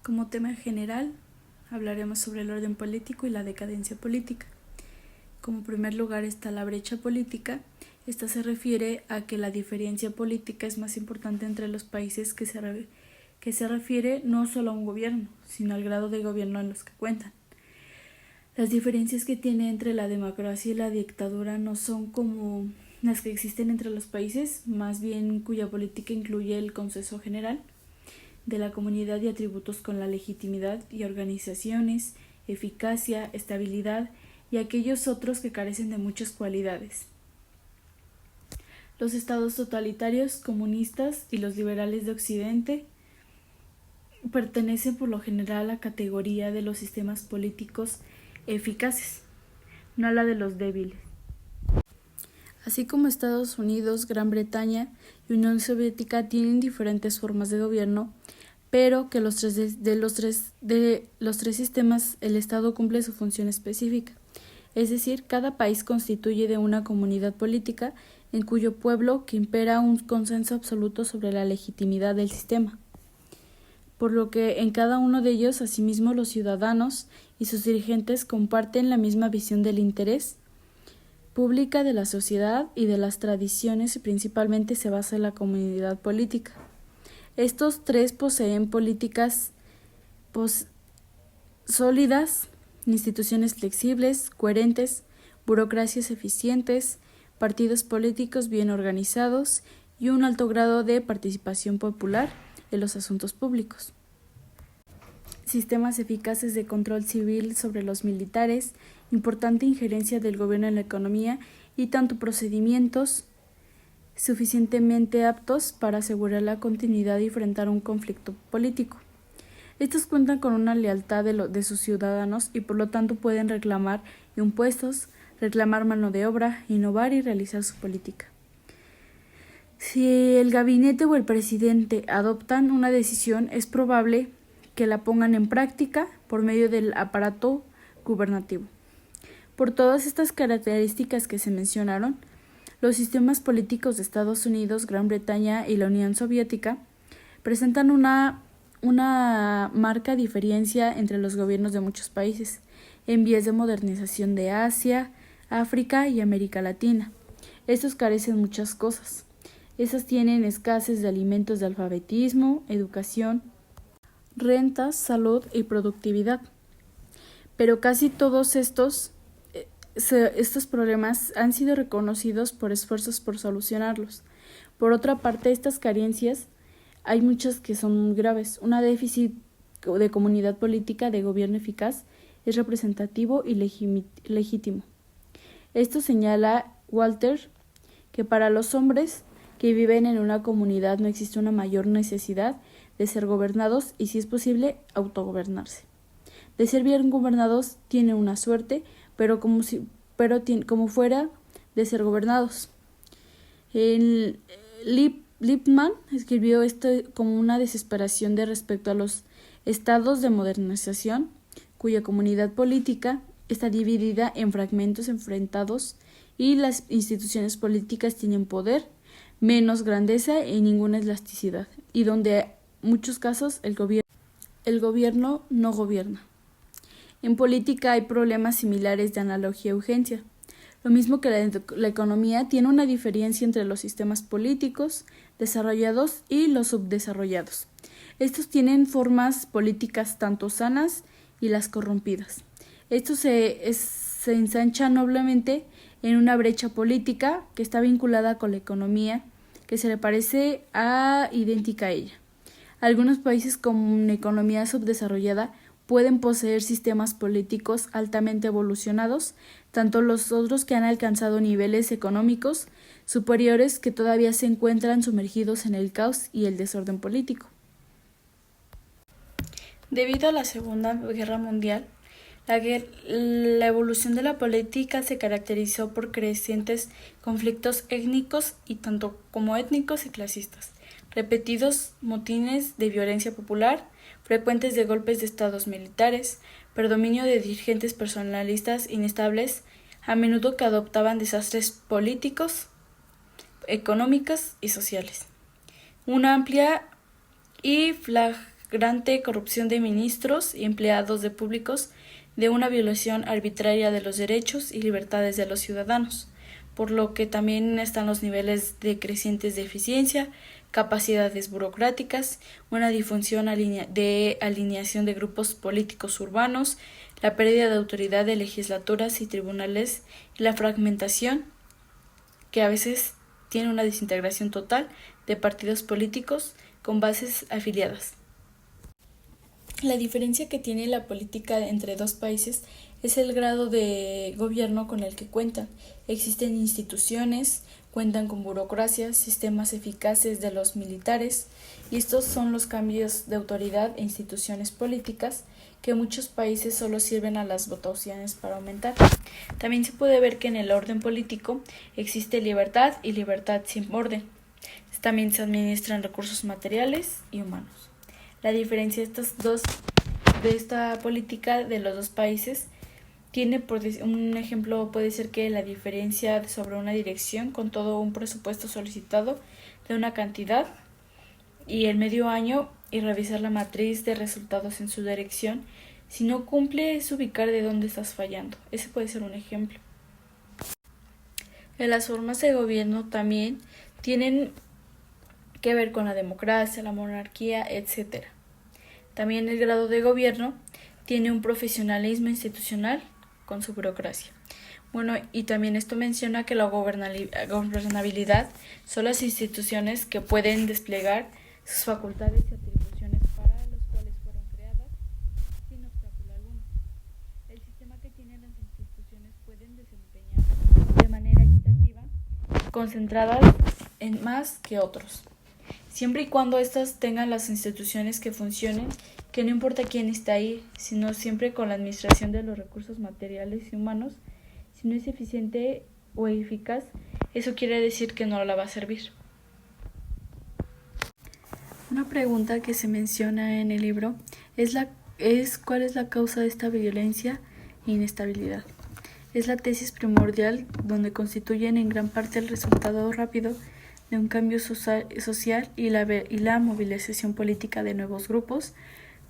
Como tema general, hablaremos sobre el orden político y la decadencia política. Como primer lugar está la brecha política. Esta se refiere a que la diferencia política es más importante entre los países que se refiere no solo a un gobierno, sino al grado de gobierno en los que cuentan. Las diferencias que tiene entre la democracia y la dictadura no son como las que existen entre los países, más bien cuya política incluye el consenso general de la comunidad y atributos con la legitimidad y organizaciones, eficacia, estabilidad y aquellos otros que carecen de muchas cualidades. Los estados totalitarios, comunistas y los liberales de Occidente pertenecen por lo general a la categoría de los sistemas políticos eficaces, no a la de los débiles. Así como Estados Unidos, Gran Bretaña y Unión Soviética tienen diferentes formas de gobierno, pero que de los tres sistemas el Estado cumple su función específica. Es decir, cada país constituye de una comunidad política en cuyo pueblo que impera un consenso absoluto sobre la legitimidad del sistema. Por lo que en cada uno de ellos, asimismo, los ciudadanos y sus dirigentes comparten la misma visión del interés pública de la sociedad y de las tradiciones y principalmente se basa en la comunidad política. Estos tres poseen políticas sólidas, instituciones flexibles, coherentes, burocracias eficientes, partidos políticos bien organizados y un alto grado de participación popular en los asuntos públicos. Sistemas eficaces de control civil sobre los militares, importante injerencia del gobierno en la economía y tanto procedimientos suficientemente aptos para asegurar la continuidad y enfrentar un conflicto político. Estos cuentan con una lealtad de sus ciudadanos y por lo tanto pueden reclamar impuestos, reclamar mano de obra, innovar y realizar su política. Si el gabinete o el presidente adoptan una decisión, es probable que la pongan en práctica por medio del aparato gubernativo. Por todas estas características que se mencionaron, los sistemas políticos de Estados Unidos, Gran Bretaña y la Unión Soviética presentan una marca diferencia entre los gobiernos de muchos países en vías de modernización de Asia, África y América Latina. Estos carecen de muchas cosas. Esas tienen escasez de alimentos, de alfabetismo, educación, rentas, salud y productividad. Pero casi todos estos problemas han sido reconocidos por esfuerzos por solucionarlos. Por otra parte, estas carencias hay muchas que son muy graves. Un déficit de comunidad política de gobierno eficaz es representativo y legítimo. Esto señala Walter que para los hombres que viven en una comunidad no existe una mayor necesidad de ser gobernados y, si es posible, autogobernarse. De ser bien gobernados tienen una suerte, pero como fuera de ser gobernados. Lippmann escribió esto como una desesperación de respecto a los estados de modernización, cuya comunidad política está dividida en fragmentos enfrentados y las instituciones políticas tienen poder, menos grandeza y ninguna elasticidad, y donde en muchos casos el gobierno no gobierna. En política hay problemas similares de analogía y urgencia. Lo mismo que la economía tiene una diferencia entre los sistemas políticos desarrollados y los subdesarrollados. Estos tienen formas políticas tanto sanas y las corrompidas. Esto se ensancha noblemente en una brecha política que está vinculada con la economía, que se le parece idéntica a ella. Algunos países con una economía subdesarrollada pueden poseer sistemas políticos altamente evolucionados, tanto los otros que han alcanzado niveles económicos superiores que todavía se encuentran sumergidos en el caos y el desorden político. Debido a la Segunda Guerra Mundial, la evolución de la política se caracterizó por crecientes conflictos étnicos y tanto como étnicos y clasistas, repetidos motines de violencia popular, frecuentes de golpes de estados militares, predominio de dirigentes personalistas inestables, a menudo que adoptaban desastres políticos, económicos y sociales. Una amplia y flagrante corrupción de ministros y empleados de públicos, de una violación arbitraria de los derechos y libertades de los ciudadanos, por lo que también están los niveles crecientes de eficiencia, capacidades burocráticas, una disfunción de alineación de grupos políticos urbanos, la pérdida de autoridad de legislaturas y tribunales y la fragmentación, que a veces tiene una desintegración total de partidos políticos con bases afiliadas. La diferencia que tiene la política entre dos países es el grado de gobierno con el que cuentan. Existen instituciones, cuentan con burocracias, sistemas eficaces de los militares, y estos son los cambios de autoridad e instituciones políticas que muchos países solo sirven a las votaciones para aumentar. También se puede ver que en el orden político existe libertad y libertad sin orden. También se administran recursos materiales y humanos. La diferencia de esta política de los dos países tiene, por un ejemplo, puede ser que la diferencia sobre una dirección con todo un presupuesto solicitado de una cantidad y el medio año y revisar la matriz de resultados en su dirección. Si no cumple, es ubicar de dónde estás fallando. Ese puede ser un ejemplo. Las formas de gobierno también tienen que ver con la democracia, la monarquía, etc. También el grado de gobierno tiene un profesionalismo institucional con su burocracia. Bueno, y también esto menciona que la gobernabilidad son las instituciones que pueden desplegar sus facultades y atribuciones para los cuales fueron creadas sin obstáculo alguno. El sistema que tienen las instituciones pueden desempeñar de manera equitativa, concentradas en más que otros. Siempre y cuando éstas tengan las instituciones que funcionen, que no importa quién está ahí, sino siempre con la administración de los recursos materiales y humanos, si no es eficiente o eficaz, eso quiere decir que no la va a servir. Una pregunta que se menciona en el libro es ¿cuál es la causa de esta violencia e inestabilidad? Es la tesis primordial donde constituyen en gran parte el resultado rápido de un cambio social y la movilización política de nuevos grupos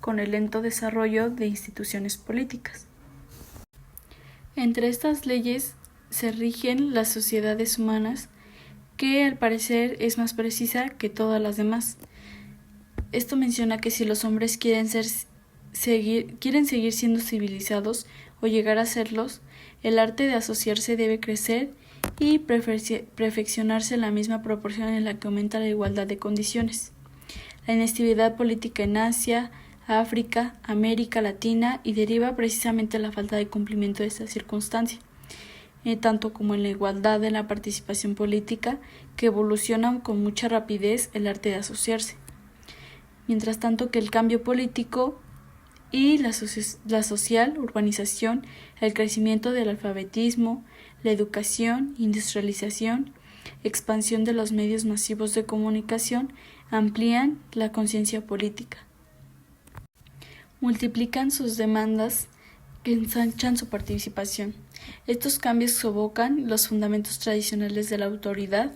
con el lento desarrollo de instituciones políticas. Entre estas leyes se rigen las sociedades humanas, que al parecer es más precisa que todas las demás. Esto menciona que si los hombres quieren seguir siendo civilizados o llegar a serlos, el arte de asociarse debe crecer y perfeccionarse en la misma proporción en la que aumenta la igualdad de condiciones. La inestabilidad política en Asia, África, América Latina y deriva precisamente de la falta de cumplimiento de esta circunstancia, tanto como en la igualdad de la participación política, que evoluciona con mucha rapidez el arte de asociarse. Mientras tanto que el cambio político y la social, urbanización, el crecimiento del alfabetismo, la educación, industrialización, expansión de los medios masivos de comunicación amplían la conciencia política. Multiplican sus demandas que ensanchan su participación. Estos cambios sofocan los fundamentos tradicionales de la autoridad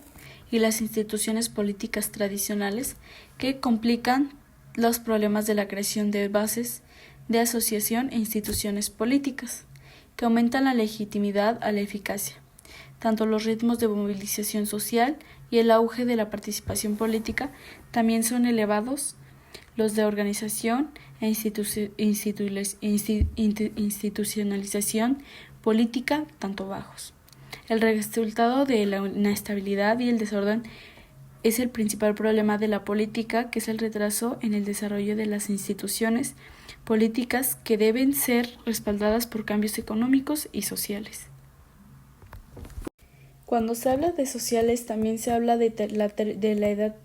y las instituciones políticas tradicionales, que complican los problemas de la creación de bases de asociación e instituciones políticas, que aumentan la legitimidad a la eficacia. Tanto los ritmos de movilización social y el auge de la participación política también son elevados, los de organización e institucionalización política tanto bajos. El resultado de la inestabilidad y el desorden es el principal problema de la política, que es el retraso en el desarrollo de las instituciones políticas que deben ser respaldadas por cambios económicos y sociales. Cuando se habla de sociales, también se habla de la Edad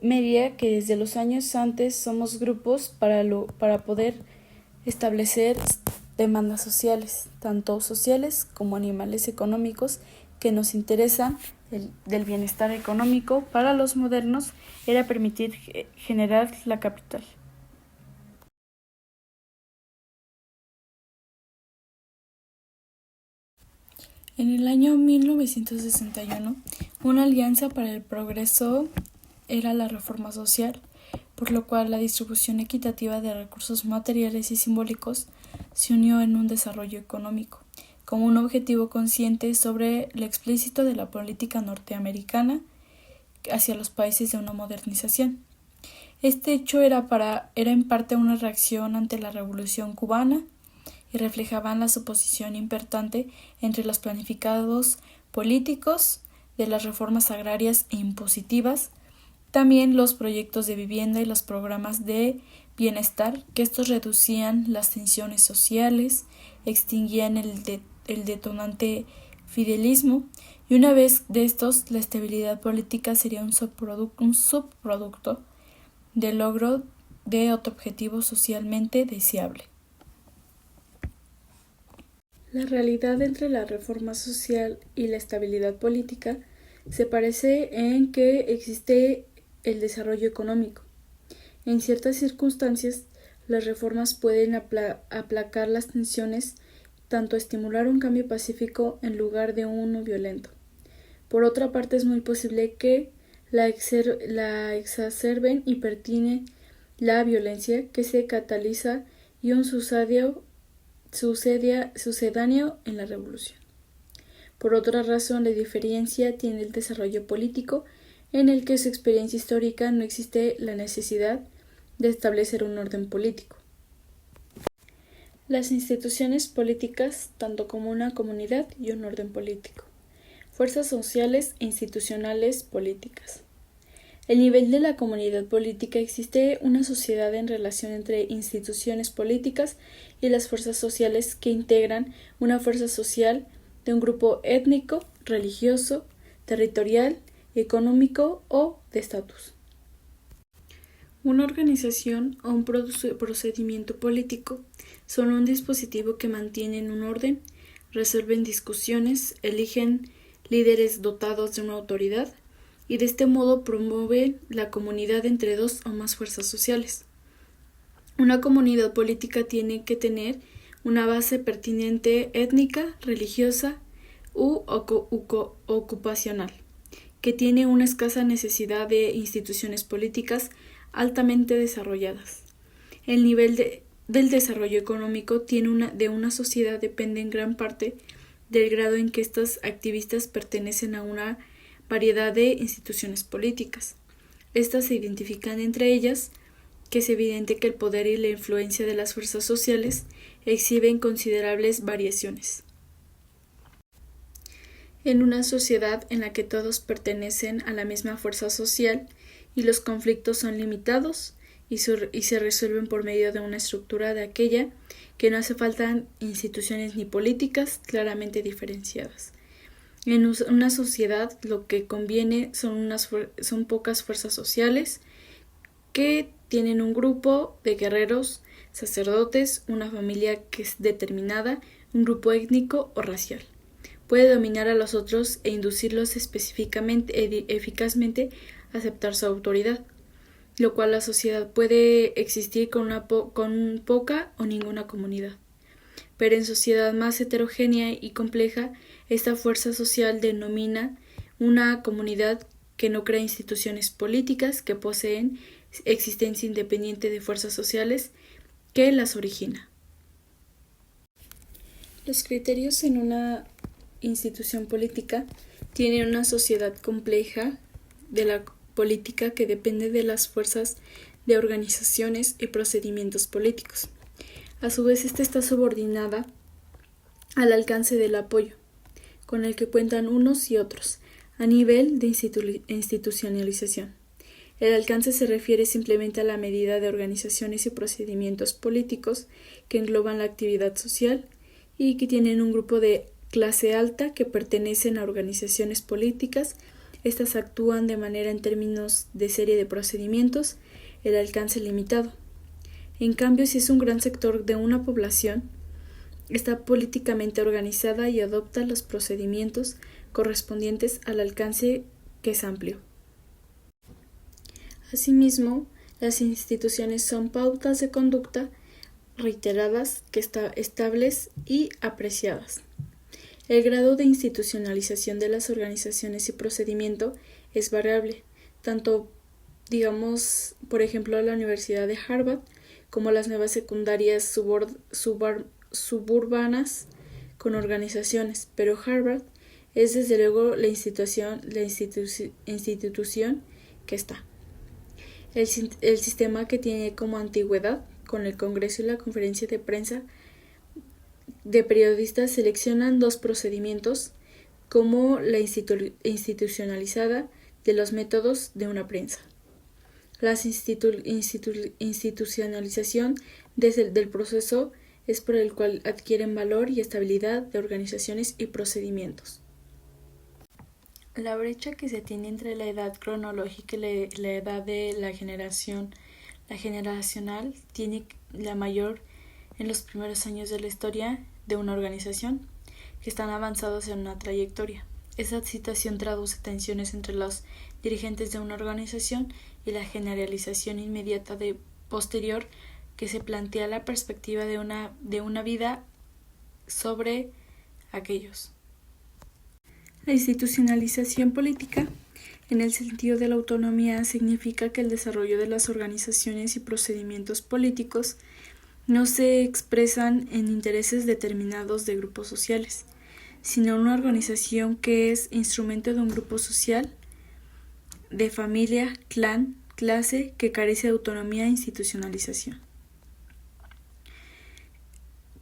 Media, que desde los años antes somos grupos para poder establecer demandas sociales, tanto sociales como animales económicos, que nos interesan del bienestar económico. Para los modernos era permitir generar la capital. En el año 1961, una alianza para el progreso era la reforma social, por lo cual la distribución equitativa de recursos materiales y simbólicos se unió en un desarrollo económico, como un objetivo consciente sobre lo explícito de la política norteamericana hacia los países de una modernización. Este hecho era en parte una reacción ante la Revolución cubana y reflejaban la suposición imperante entre los planificados políticos de las reformas agrarias e impositivas, también los proyectos de vivienda y los programas de bienestar, que estos reducían las tensiones sociales, extinguían el detonante fidelismo, y una vez de estos, la estabilidad política sería un subproducto del logro de otro objetivo socialmente deseable. La realidad entre la reforma social y la estabilidad política se parece en que existe el desarrollo económico. En ciertas circunstancias, las reformas pueden aplacar las tensiones, tanto estimular un cambio pacífico en lugar de uno violento. Por otra parte, es muy posible que la exacerben y pertine la violencia que se cataliza y un sucedáneo en la revolución. Por otra razón, la diferencia tiene el desarrollo político, en el que su experiencia histórica no existe la necesidad de establecer un orden político. Las instituciones políticas, tanto como una comunidad y un orden político. Fuerzas sociales e institucionales políticas. El nivel de la comunidad política. Existe una sociedad en relación entre instituciones políticas y las fuerzas sociales que integran una fuerza social de un grupo étnico, religioso, territorial, económico o de estatus. Una organización o un procedimiento político son un dispositivo que mantienen un orden, resuelven discusiones, eligen líderes dotados de una autoridad y de este modo promueven la comunidad entre dos o más fuerzas sociales. Una comunidad política tiene que tener una base pertinente étnica, religiosa u ocupacional, que tiene una escasa necesidad de instituciones políticas altamente desarrolladas. El nivel del desarrollo económico de una sociedad depende en gran parte del grado en que estos activistas pertenecen a una variedad de instituciones políticas. Estas se identifican entre ellas, que es evidente que el poder y la influencia de las fuerzas sociales exhiben considerables variaciones. En una sociedad en la que todos pertenecen a la misma fuerza social y los conflictos son limitados y se resuelven por medio de una estructura de aquella que no hace falta instituciones ni políticas claramente diferenciadas. En una sociedad lo que conviene son pocas fuerzas sociales que tienen un grupo de guerreros, sacerdotes, una familia que es determinada, un grupo étnico o racial. Puede dominar a los otros e inducirlos eficazmente a aceptar su autoridad, lo cual la sociedad puede existir con poca o ninguna comunidad. Pero en sociedad más heterogénea y compleja, esta fuerza social denomina una comunidad que no crea instituciones políticas que poseen existencia independiente de fuerzas sociales que las origina. Los criterios en una institución política tienen una sociedad compleja de la política que depende de las fuerzas de organizaciones y procedimientos políticos. A su vez, esta está subordinada al alcance del apoyo, con el que cuentan unos y otros, a nivel de institucionalización. El alcance se refiere simplemente a la medida de organizaciones y procedimientos políticos que engloban la actividad social y que tienen un grupo de clase alta que pertenecen a organizaciones políticas. Estas actúan de manera en términos de serie de procedimientos, el alcance limitado. En cambio, si es un gran sector de una población, está políticamente organizada y adopta los procedimientos correspondientes al alcance que es amplio. Asimismo, las instituciones son pautas de conducta reiteradas, estables y apreciadas. El grado de institucionalización de las organizaciones y procedimiento es variable, tanto digamos, por ejemplo, la Universidad de Harvard, como las nuevas secundarias suburbanas con organizaciones, pero Harvard es desde luego la institución que está. El sistema que tiene como antigüedad con el Congreso y la conferencia de prensa de periodistas seleccionan dos procedimientos como la institucionalizada de los métodos de una prensa. La institucionalización del proceso es por el cual adquieren valor y estabilidad de organizaciones y procedimientos. La brecha que se tiene entre la edad cronológica y la edad de la generacional, tiene la mayor en los primeros años de la historia de una organización, que están avanzados en una trayectoria. Esa situación traduce tensiones entre los dirigentes de una organización y la generalización inmediata posterior que se plantea la perspectiva de una vida sobre aquellos. La institucionalización política, en el sentido de la autonomía, significa que el desarrollo de las organizaciones y procedimientos políticos no se expresan en intereses determinados de grupos sociales, sino una organización que es instrumento de un grupo social, de familia, clan, clase, que carece de autonomía e institucionalización.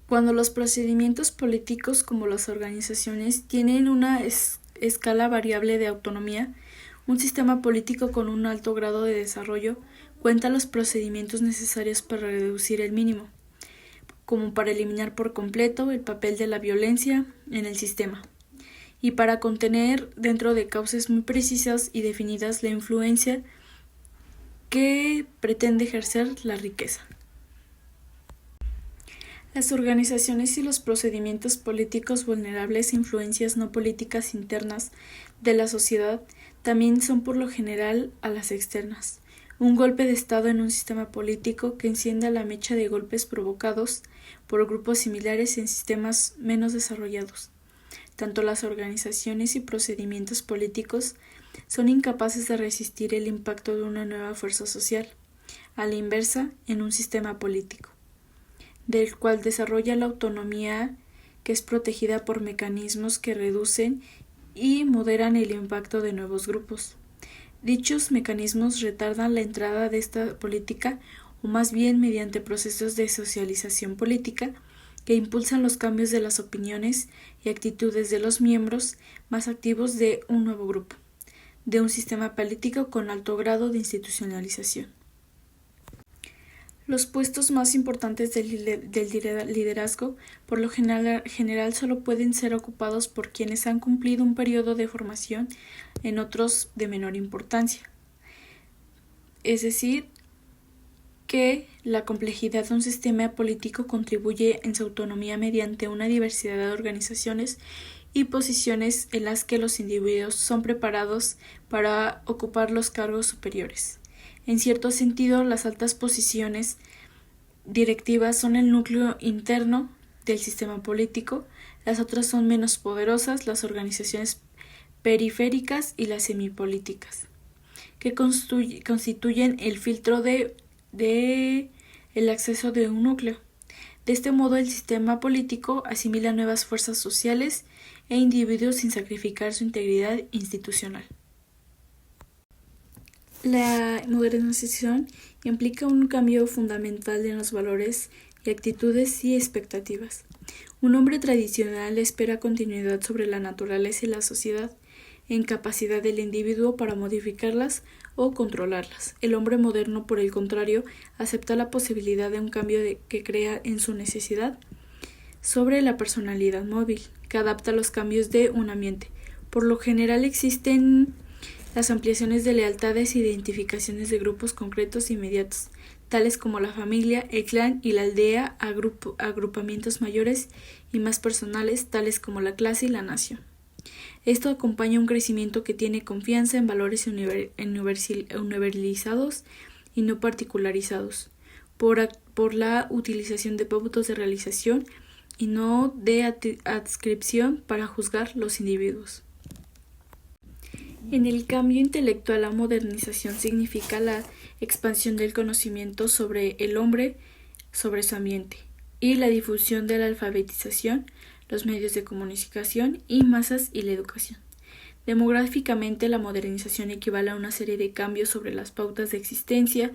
Cuando los procedimientos políticos, como las organizaciones, tienen una escala variable de autonomía, un sistema político con un alto grado de desarrollo cuenta los procedimientos necesarios para reducir el mínimo, como para eliminar por completo el papel de la violencia en el sistema, y para contener dentro de causas muy precisas y definidas la influencia que pretende ejercer la riqueza. Las organizaciones y los procedimientos políticos vulnerables a influencias no políticas internas de la sociedad también son por lo general a las externas. Un golpe de Estado en un sistema político que encienda la mecha de golpes provocados por grupos similares en sistemas menos desarrollados. Tanto las organizaciones y procedimientos políticos son incapaces de resistir el impacto de una nueva fuerza social, a la inversa en un sistema político, del cual desarrolla la autonomía, que es protegida por mecanismos que reducen y moderan el impacto de nuevos grupos. Dichos mecanismos retardan la entrada de esta política, o más bien mediante procesos de socialización política, que impulsan los cambios de las opiniones y actitudes de los miembros más activos de un nuevo grupo, de un sistema político con alto grado de institucionalización. Los puestos más importantes del liderazgo, por lo general, solo pueden ser ocupados por quienes han cumplido un periodo de formación en otros de menor importancia. Es decir, que la complejidad de un sistema político contribuye en su autonomía mediante una diversidad de organizaciones y posiciones en las que los individuos son preparados para ocupar los cargos superiores. En cierto sentido, las altas posiciones directivas son el núcleo interno del sistema político, las otras son menos poderosas, las organizaciones periféricas y las semipolíticas, que constituyen el filtro de el acceso de un núcleo. De este modo, el sistema político asimila nuevas fuerzas sociales e individuos sin sacrificar su integridad institucional. La modernización implica un cambio fundamental en los valores y actitudes y expectativas. Un hombre tradicional espera continuidad sobre la naturaleza y la sociedad, en capacidad del individuo para modificarlas o controlarlas. El hombre moderno, por el contrario, acepta la posibilidad de un cambio que crea en su necesidad sobre la personalidad móvil, que adapta los cambios de un ambiente. Por lo general existen las ampliaciones de lealtades e identificaciones de grupos concretos inmediatos, tales como la familia, el clan y la aldea, agrupamientos mayores y más personales, tales como la clase y la nación. Esto acompaña un crecimiento que tiene confianza en valores universalizados y no particularizados, por la utilización de pautas de realización y no de adscripción para juzgar los individuos. En el cambio intelectual, la modernización significa la expansión del conocimiento sobre el hombre, sobre su ambiente, y la difusión de la alfabetización, los medios de comunicación y masas y la educación. Demográficamente, la modernización equivale a una serie de cambios sobre las pautas de existencia,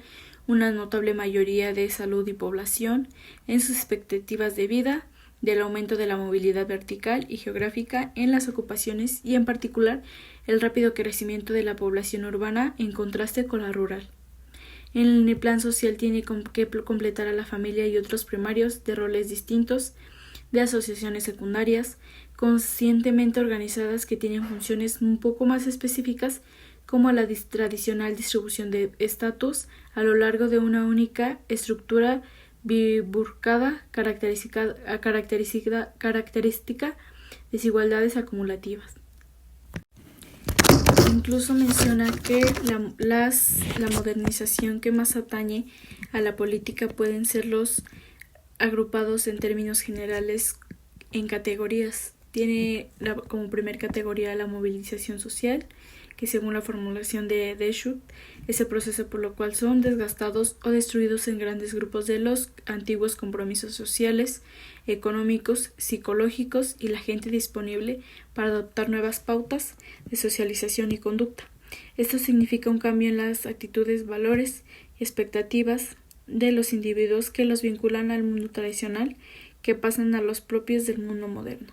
una notable mayoría de salud y población, en sus expectativas de vida, del aumento de la movilidad vertical y geográfica en las ocupaciones y, en particular, el rápido crecimiento de la población urbana en contraste con la rural. En el plan social tiene que completar a la familia y otros primarios de roles distintos, de asociaciones secundarias, conscientemente organizadas que tienen funciones un poco más específicas, como la tradicional distribución de estatus a lo largo de una única estructura bifurcada, característica desigualdades acumulativas. Incluso menciona que la modernización que más atañe a la política pueden ser los agrupados en términos generales en categorías. Tiene como primer categoría la movilización social, que según la formulación de Deschutes es el proceso por lo cual son desgastados o destruidos en grandes grupos de los antiguos compromisos sociales, económicos, psicológicos y la gente disponible para adoptar nuevas pautas de socialización y conducta. Esto significa un cambio en las actitudes, valores y expectativas de los individuos que los vinculan al mundo tradicional, que pasan a los propios del mundo moderno.